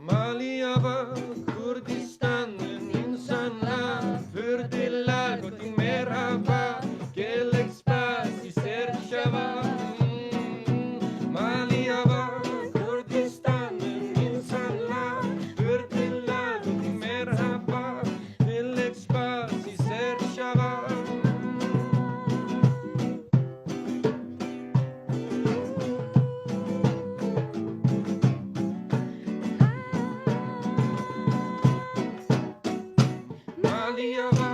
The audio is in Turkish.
مالی ئاڤا کوردستانın insanlar Fırdılar kotin merhaba Gelek spasi ser çağa Mali ئاڤا Kurdistan'ın insanlar Fırdılar kotin merhaba Gelek spasi ser çağa مالی ئاڤا